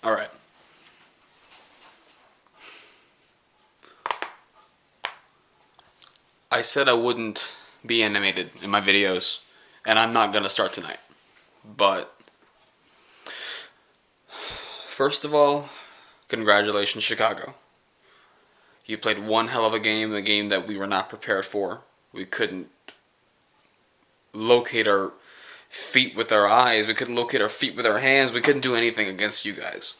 Alright. I said I wouldn't be animated in my videos, and I'm not gonna start tonight. But, first of all, congratulations, Chicago. You played one hell of a game that we were not prepared for. We couldn't locate our feet with our eyes. We couldn't locate our feet with our hands. We couldn't do anything against you guys.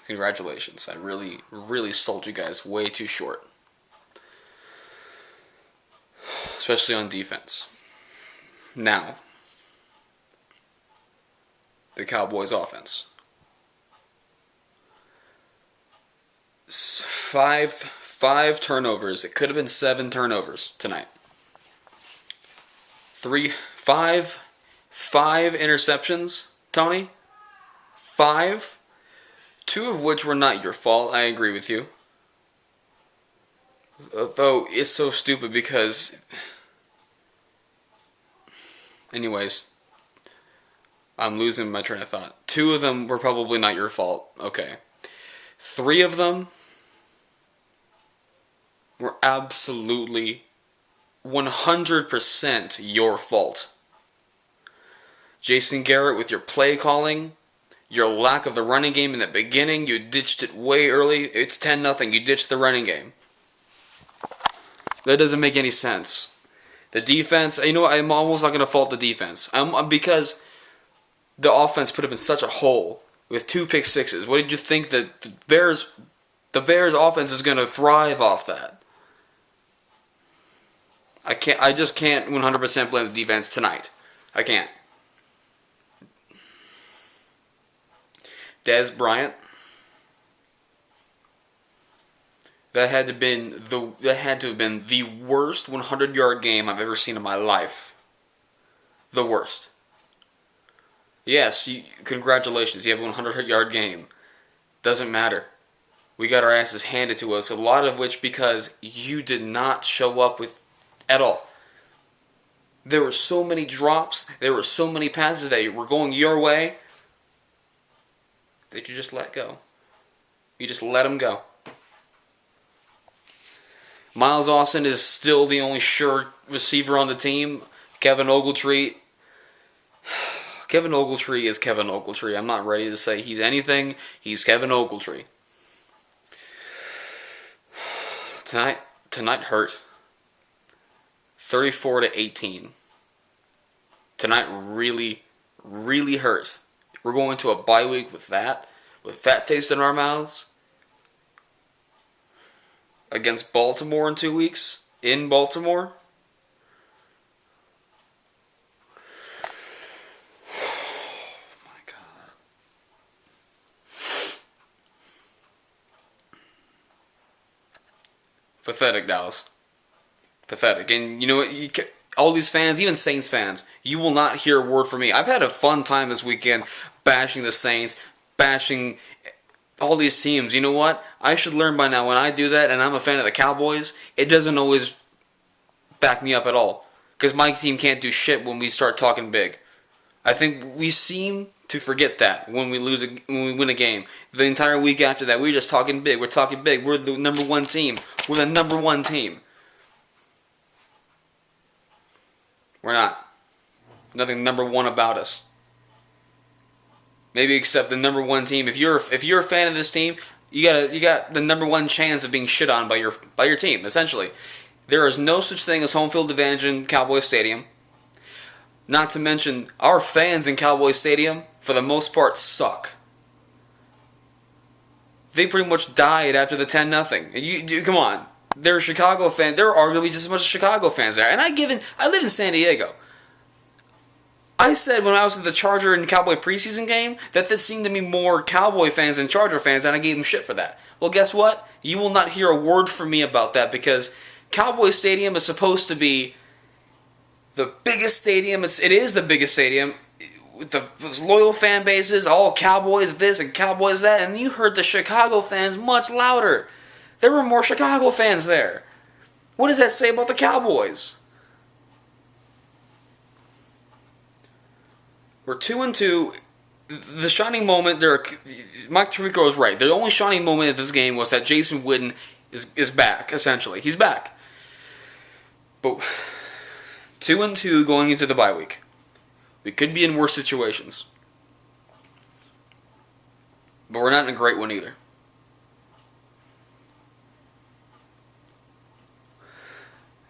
Congratulations. I really, really sold you guys way too short. Especially on defense. Now, the Cowboys offense. Five turnovers. It could have been 7 turnovers tonight. Five interceptions, Tony. 5. 2 of which were not your fault. I agree with you. Though it's so stupid because, anyways, I'm losing my train of thought. 2 of them were probably not your fault. Okay. 3 of them were absolutely 100% your fault. Jason Garrett, with your play calling, your lack of the running game in the beginning, you ditched it way early. It's 10-0. You ditched the running game. That doesn't make any sense. The defense, you know what, I'm almost not going to fault the defense. Because the offense put him in such a hole with 2 pick sixes. What did you think that the Bears offense is going to thrive off that? I just can't 100% blame the defense tonight. I can't. Dez Bryant. That had to have been the worst 100-yard game I've ever seen in my life. The worst. Yes, congratulations. You have a 100-yard game. Doesn't matter. We got our asses handed to us. A lot of which because you did not show up with at all. There were so many drops. There were so many passes that were going your way that you just let go. You just let them go. Miles Austin is still the only sure receiver on the team. Kevin Ogletree is Kevin Ogletree. I'm not ready to say he's anything. He's Kevin Ogletree. Tonight hurt. 34-18. Tonight really, really hurt. We're going to a bye week with that taste in our mouths. Against Baltimore in 2 weeks. In Baltimore. Oh my God. Pathetic, Dallas. Pathetic. And you know what? All these fans, even Saints fans, you will not hear a word from me. I've had a fun time this weekend bashing the Saints, bashing all these teams. You know what? I should learn by now when I do that and I'm a fan of the Cowboys, it doesn't always back me up at all. Because my team can't do shit when we start talking big. I think we seem to forget that when we win a game. The entire week after that, we're just talking big. We're talking big. We're the number 1 team. We're the number 1 team. We're not. Nothing number 1 about us. Maybe except the number 1 team. If you're a fan of this team, you got the number 1 chance of being shit on by your team. Essentially, there is no such thing as home field advantage in Cowboys Stadium. Not to mention, our fans in Cowboys Stadium, for the most part, suck. They pretty much died after the 10-0. Come on. They're Chicago fans. There are arguably just as much Chicago fans there. And I live in San Diego. I said when I was at the Charger and Cowboy preseason game that there seemed to be more Cowboy fans than Charger fans, and I gave them shit for that. Well, guess what? You will not hear a word from me about that because Cowboy Stadium is supposed to be the biggest stadium. It is the biggest stadium with those loyal fan bases, all Cowboys this and Cowboys that, and you heard the Chicago fans much louder. There were more Chicago fans there. What does that say about the Cowboys? We're 2-2 the shining moment there. Mike Tirico was right. The only shining moment of this game was that Jason Witten is back. Essentially, he's back. But 2-2 going into the bye week, we could be in worse situations. But we're not in a great one either.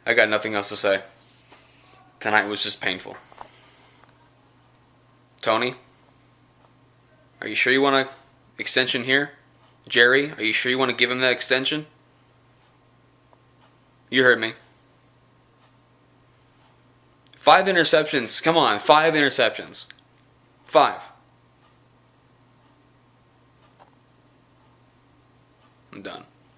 I got nothing else to say. Tonight was just painful. Tony, are you sure you want an extension here? Jerry, are you sure you want to give him that extension? You heard me. 5 interceptions. Come on, 5 interceptions. 5. I'm done.